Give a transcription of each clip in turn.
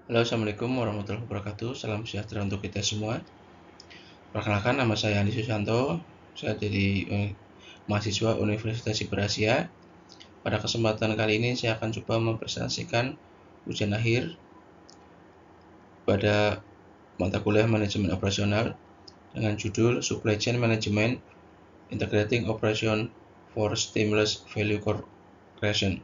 Halo, Assalamualaikum warahmatullahi wabarakatuh. Salam sejahtera untuk kita semua. Perkenalkan, nama saya Andi Susanto. Saya jadi mahasiswa Universitas Siperasia. Pada kesempatan kali ini saya akan coba mempresentasikan ujian akhir pada mata kuliah manajemen operasional dengan judul Supply Chain Management Integrating Operation for Stimulus Value Creation.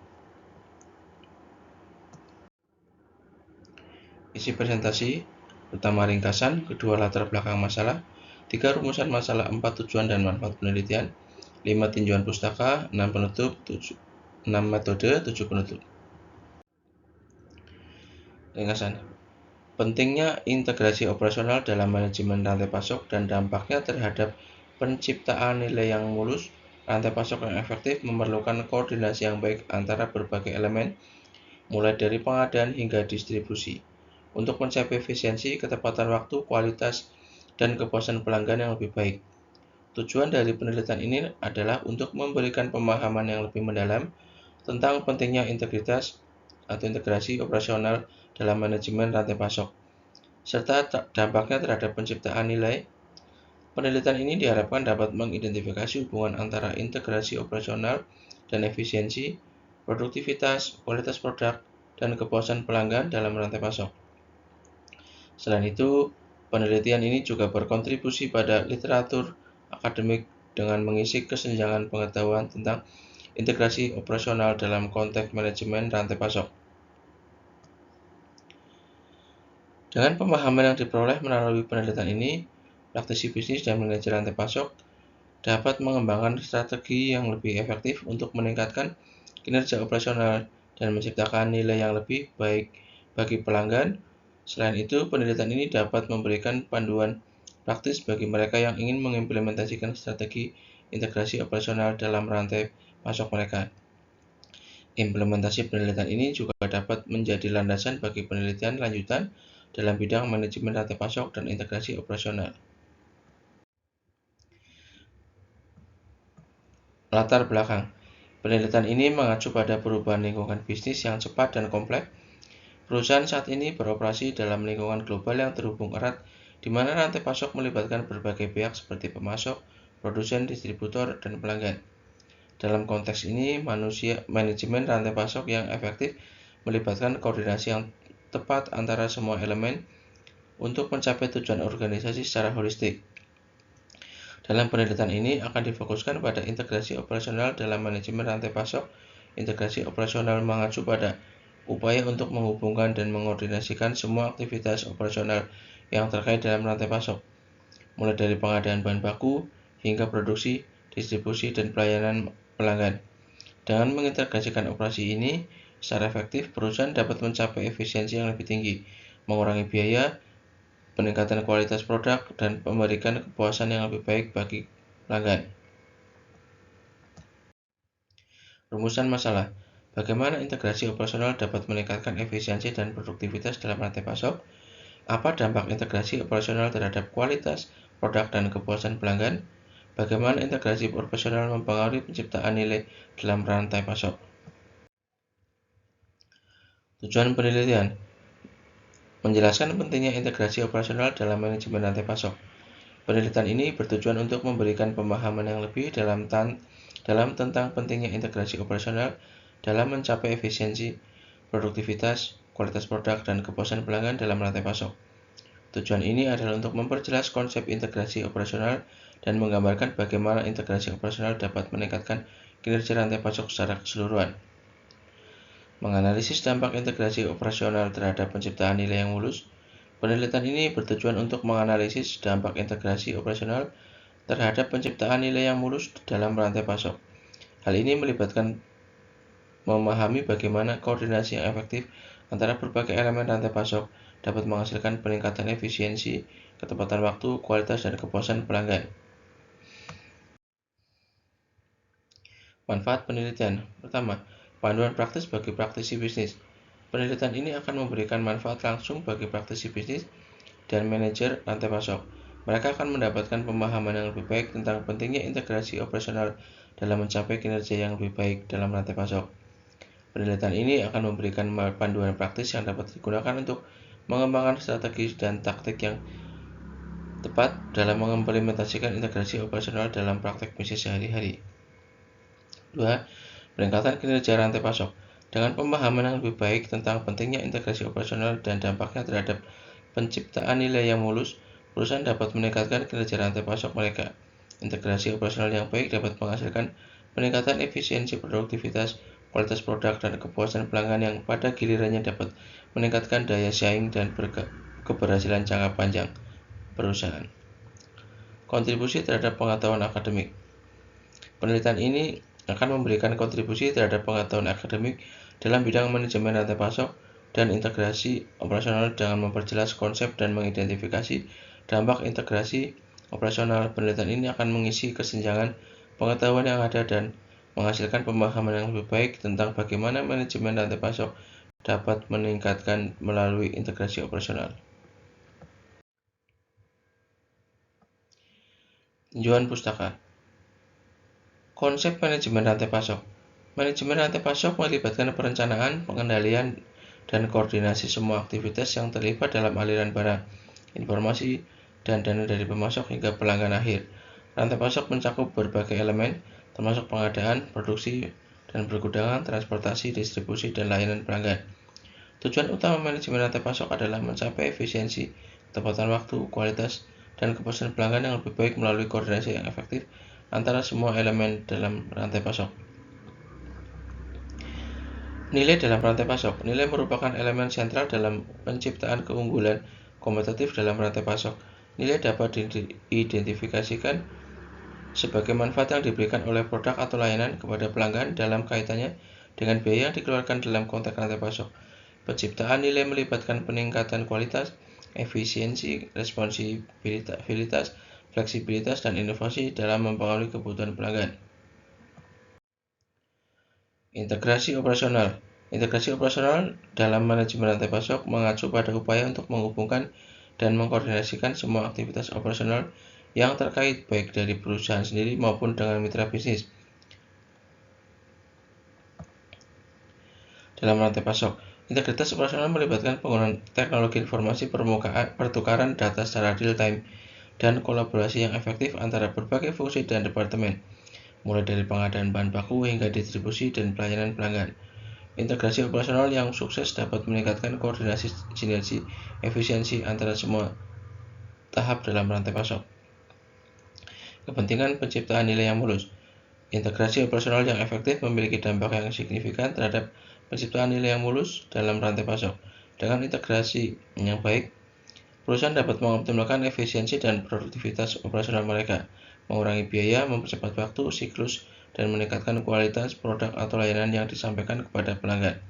Isi presentasi: pertama, ringkasan; kedua, latar belakang masalah; tiga, rumusan masalah; empat, tujuan dan manfaat penelitian; lima, tinjauan pustaka; enam, penutup; 6 metode; 7 penutup. Ringkasan: pentingnya integrasi operasional dalam manajemen rantai pasok dan dampaknya terhadap penciptaan nilai yang mulus. Rantai pasok yang efektif memerlukan koordinasi yang baik antara berbagai elemen, mulai dari pengadaan hingga distribusi, untuk mencapai efisiensi, ketepatan waktu, kualitas, dan kepuasan pelanggan yang lebih baik. Tujuan dari penelitian ini adalah untuk memberikan pemahaman yang lebih mendalam tentang pentingnya integritas atau integrasi operasional dalam manajemen rantai pasok, serta dampaknya terhadap penciptaan nilai. Penelitian ini diharapkan dapat mengidentifikasi hubungan antara integrasi operasional dan efisiensi, produktivitas, kualitas produk, dan kepuasan pelanggan dalam rantai pasok. Selain itu, penelitian ini juga berkontribusi pada literatur akademik dengan mengisi kesenjangan pengetahuan tentang integrasi operasional dalam konteks manajemen rantai pasok. Dengan pemahaman yang diperoleh melalui penelitian ini, praktisi bisnis dan manajer rantai pasok dapat mengembangkan strategi yang lebih efektif untuk meningkatkan kinerja operasional dan menciptakan nilai yang lebih baik bagi pelanggan. Selain itu, penelitian ini dapat memberikan panduan praktis bagi mereka yang ingin mengimplementasikan strategi integrasi operasional dalam rantai pasok mereka. Implementasi penelitian ini juga dapat menjadi landasan bagi penelitian lanjutan dalam bidang manajemen rantai pasok dan integrasi operasional. Latar belakang penelitian ini mengacu pada perubahan lingkungan bisnis yang cepat dan kompleks. Perusahaan saat ini beroperasi dalam lingkungan global yang terhubung erat, di mana rantai pasok melibatkan berbagai pihak seperti pemasok, produsen, distributor, dan pelanggan. Dalam konteks ini, manajemen rantai pasok yang efektif melibatkan koordinasi yang tepat antara semua elemen untuk mencapai tujuan organisasi secara holistik. Dalam penelitian ini akan difokuskan pada integrasi operasional dalam manajemen rantai pasok. Integrasi operasional mengacu pada upaya untuk menghubungkan dan mengkoordinasikan semua aktivitas operasional yang terkait dalam rantai pasok, mulai dari pengadaan bahan baku hingga produksi, distribusi, dan pelayanan pelanggan. Dengan mengintegrasikan operasi ini secara efektif, perusahaan dapat mencapai efisiensi yang lebih tinggi, mengurangi biaya, peningkatan kualitas produk, dan memberikan kepuasan yang lebih baik bagi pelanggan. Rumusan masalah: bagaimana integrasi operasional dapat meningkatkan efisiensi dan produktivitas dalam rantai pasok? Apa dampak integrasi operasional terhadap kualitas produk dan kepuasan pelanggan? Bagaimana integrasi operasional mempengaruhi penciptaan nilai dalam rantai pasok? Tujuan penelitian: menjelaskan pentingnya integrasi operasional dalam manajemen rantai pasok. Penelitian ini bertujuan untuk memberikan pemahaman yang lebih dalam tentang pentingnya integrasi operasional dalam mencapai efisiensi, produktivitas, kualitas produk, dan kepuasan pelanggan dalam rantai pasok. Tujuan ini adalah untuk memperjelas konsep integrasi operasional dan menggambarkan bagaimana integrasi operasional dapat meningkatkan kinerja rantai pasok secara keseluruhan. Menganalisis dampak integrasi operasional terhadap penciptaan nilai yang mulus. Penelitian ini bertujuan untuk menganalisis dampak integrasi operasional terhadap penciptaan nilai yang mulus dalam rantai pasok. Hal ini melibatkan memahami bagaimana koordinasi yang efektif antara berbagai elemen rantai pasok dapat menghasilkan peningkatan efisiensi, ketepatan waktu, kualitas, dan kepuasan pelanggan. Manfaat penelitian: pertama, panduan praktis bagi praktisi bisnis. Penelitian ini akan memberikan manfaat langsung bagi praktisi bisnis dan manajer rantai pasok. Mereka akan mendapatkan pemahaman yang lebih baik tentang pentingnya integrasi operasional dalam mencapai kinerja yang lebih baik dalam rantai pasok. Penelitian ini akan memberikan panduan praktis yang dapat digunakan untuk mengembangkan strategi dan taktik yang tepat dalam mengimplementasikan integrasi operasional dalam praktek bisnis sehari-hari. 2. Peningkatan kinerja rantai pasok. Dengan pemahaman yang lebih baik tentang pentingnya integrasi operasional dan dampaknya terhadap penciptaan nilai yang mulus, perusahaan dapat meningkatkan kinerja rantai pasok mereka. Integrasi operasional yang baik dapat menghasilkan peningkatan efisiensi, produktivitas, kualitas produk, dan kepuasan pelanggan yang pada gilirannya dapat meningkatkan daya saing dan keberhasilan jangka panjang perusahaan. Kontribusi terhadap pengetahuan akademik. Penelitian ini akan memberikan kontribusi terhadap pengetahuan akademik dalam bidang manajemen rantai pasok dan integrasi operasional dengan memperjelas konsep dan mengidentifikasi dampak integrasi operasional. Penelitian ini akan mengisi kesenjangan pengetahuan yang ada dan menghasilkan pemahaman yang lebih baik tentang bagaimana manajemen rantai pasok dapat meningkatkan melalui integrasi operasional. Tinjauan pustaka. Konsep manajemen rantai pasok. Manajemen rantai pasok melibatkan perencanaan, pengendalian, dan koordinasi semua aktivitas yang terlibat dalam aliran barang, informasi, dan dana dari pemasok hingga pelanggan akhir. Rantai pasok mencakup berbagai elemen, termasuk pengadaan, produksi, dan pergudangan, transportasi, distribusi, dan layanan pelanggan. Tujuan utama manajemen rantai pasok adalah mencapai efisiensi, ketepatan waktu, kualitas, dan kepuasan pelanggan yang lebih baik melalui koordinasi yang efektif antara semua elemen dalam rantai pasok. Nilai dalam rantai pasok. Nilai merupakan elemen sentral dalam penciptaan keunggulan kompetitif dalam rantai pasok. Nilai dapat diidentifikasikan sebagai manfaat yang diberikan oleh produk atau layanan kepada pelanggan dalam kaitannya dengan biaya yang dikeluarkan dalam konteks rantai pasok. Penciptaan nilai melibatkan peningkatan kualitas, efisiensi, responsibilitas, fleksibilitas, dan inovasi dalam mempengaruhi kebutuhan pelanggan. Integrasi operasional. Integrasi operasional dalam manajemen rantai pasok mengacu pada upaya untuk menghubungkan dan mengkoordinasikan semua aktivitas operasional yang terkait baik dari perusahaan sendiri maupun dengan mitra bisnis. Dalam rantai pasok, integritas operasional melibatkan penggunaan teknologi informasi pertukaran data secara real-time, dan kolaborasi yang efektif antara berbagai fungsi dan departemen, mulai dari pengadaan bahan baku hingga distribusi dan pelayanan pelanggan. Integrasi operasional yang sukses dapat meningkatkan koordinasi, sinergi, efisiensi antara semua tahap dalam rantai pasok. Kepentingan penciptaan nilai yang mulus. Integrasi operasional yang efektif memiliki dampak yang signifikan terhadap penciptaan nilai yang mulus dalam rantai pasok. Dengan integrasi yang baik, perusahaan dapat mengoptimalkan efisiensi dan produktivitas operasional mereka, mengurangi biaya, mempercepat waktu, siklus, dan meningkatkan kualitas produk atau layanan yang disampaikan kepada pelanggan.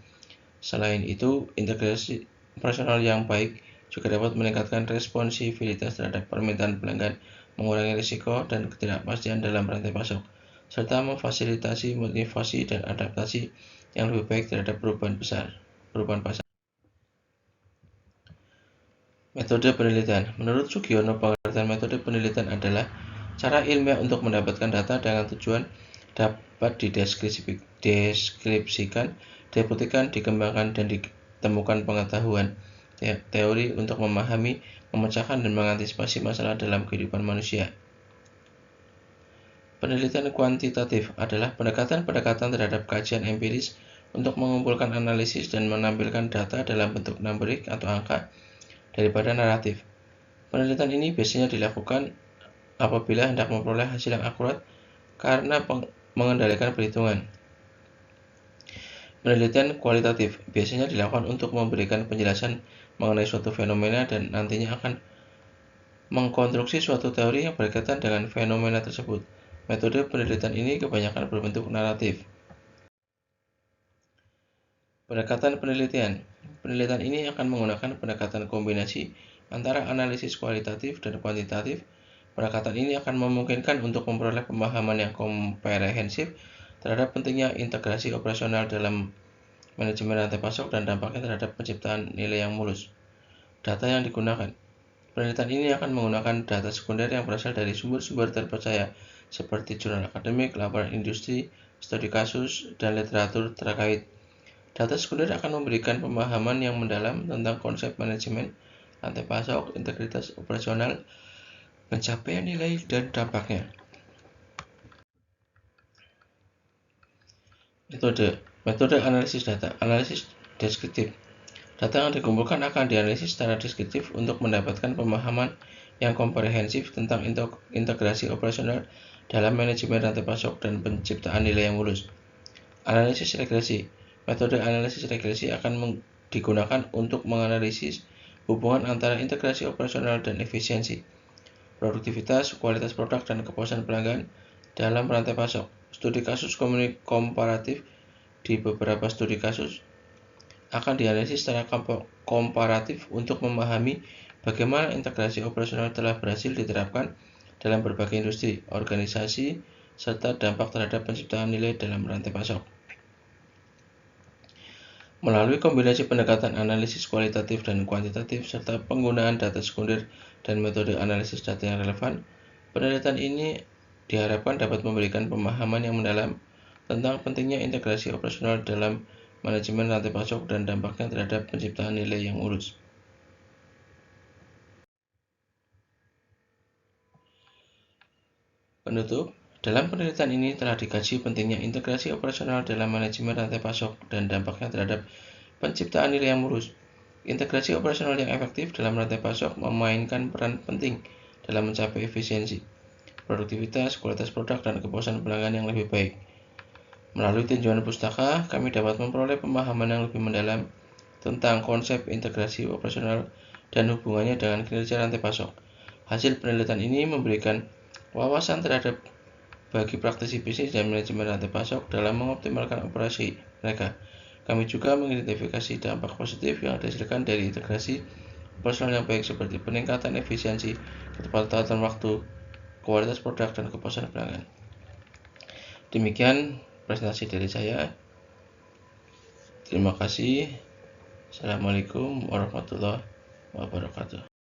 Selain itu, integrasi operasional yang baik juga dapat meningkatkan responsivitas terhadap permintaan pelanggan, mengurangi risiko dan ketidakpastian dalam rantai pasok, serta memfasilitasi motivasi dan adaptasi yang lebih baik terhadap perubahan pasar. Metode penelitian. Menurut Sugiono, pengertian metode penelitian adalah cara ilmiah untuk mendapatkan data dengan tujuan dapat dideskripsikan, dibuktikan, dikembangkan, dan ditemukan pengetahuan teori untuk memahami, memecahkan, dan mengantisipasi masalah dalam kehidupan manusia. Penelitian kuantitatif adalah pendekatan-pendekatan terhadap kajian empiris untuk mengumpulkan analisis dan menampilkan data dalam bentuk numerik atau angka daripada naratif. Penelitian ini biasanya dilakukan apabila hendak memperoleh hasil yang akurat karena mengendalikan perhitungan. Penelitian kualitatif biasanya dilakukan untuk memberikan penjelasan mengenai suatu fenomena dan nantinya akan mengkonstruksi suatu teori yang berkaitan dengan fenomena tersebut. Metode penelitian ini kebanyakan berbentuk naratif. Pendekatan penelitian. Penelitian ini akan menggunakan pendekatan kombinasi antara analisis kualitatif dan kuantitatif. Pendekatan ini akan memungkinkan untuk memperoleh pemahaman yang komprehensif terhadap pentingnya integrasi operasional dalam manajemen rantai pasok dan dampaknya terhadap penciptaan nilai yang mulus. Data yang digunakan. Penelitian ini akan menggunakan data sekunder yang berasal dari sumber-sumber terpercaya seperti jurnal akademik, laporan industri, studi kasus, dan literatur terkait. Data sekunder akan memberikan pemahaman yang mendalam tentang konsep manajemen rantai pasok, integritas operasional, pencapaian nilai, dan dampaknya. Metode analisis data. Analisis deskriptif. Data yang dikumpulkan akan dianalisis secara deskriptif untuk mendapatkan pemahaman yang komprehensif tentang integrasi operasional dalam manajemen rantai pasok dan penciptaan nilai yang mulus. Analisis regresi. Metode analisis regresi akan digunakan untuk menganalisis hubungan antara integrasi operasional dan efisiensi, produktivitas, kualitas produk, dan kepuasan pelanggan dalam rantai pasok. Studi kasus komparatif. Di beberapa studi kasus akan dianalisis secara komparatif untuk memahami bagaimana integrasi operasional telah berhasil diterapkan dalam berbagai industri, organisasi, serta dampak terhadap penciptaan nilai dalam rantai pasok. Melalui kombinasi pendekatan analisis kualitatif dan kuantitatif serta penggunaan data sekunder dan metode analisis data yang relevan, penelitian ini diharapkan dapat memberikan pemahaman yang mendalam tentang pentingnya integrasi operasional dalam manajemen rantai pasok dan dampaknya terhadap penciptaan nilai yang mulus. Penutup, dalam penelitian ini telah dikaji pentingnya integrasi operasional dalam manajemen rantai pasok dan dampaknya terhadap penciptaan nilai yang mulus. Integrasi operasional yang efektif dalam rantai pasok memainkan peran penting dalam mencapai efisiensi, produktivitas, kualitas produk, dan kepuasan pelanggan yang lebih baik. Melalui tinjauan pustaka, kami dapat memperoleh pemahaman yang lebih mendalam tentang konsep integrasi operasional dan hubungannya dengan kinerja rantai pasok. Hasil penelitian ini memberikan wawasan terhadap bagi praktisi bisnis dan manajemen rantai pasok dalam mengoptimalkan operasi mereka. Kami juga mengidentifikasi dampak positif yang dihasilkan dari integrasi operasional yang baik seperti peningkatan efisiensi, ketepatan waktu, kualitas produk, dan kepuasan pelanggan. Demikian presentasi dari saya. Terima kasih. Assalamualaikum warahmatullahi wabarakatuh.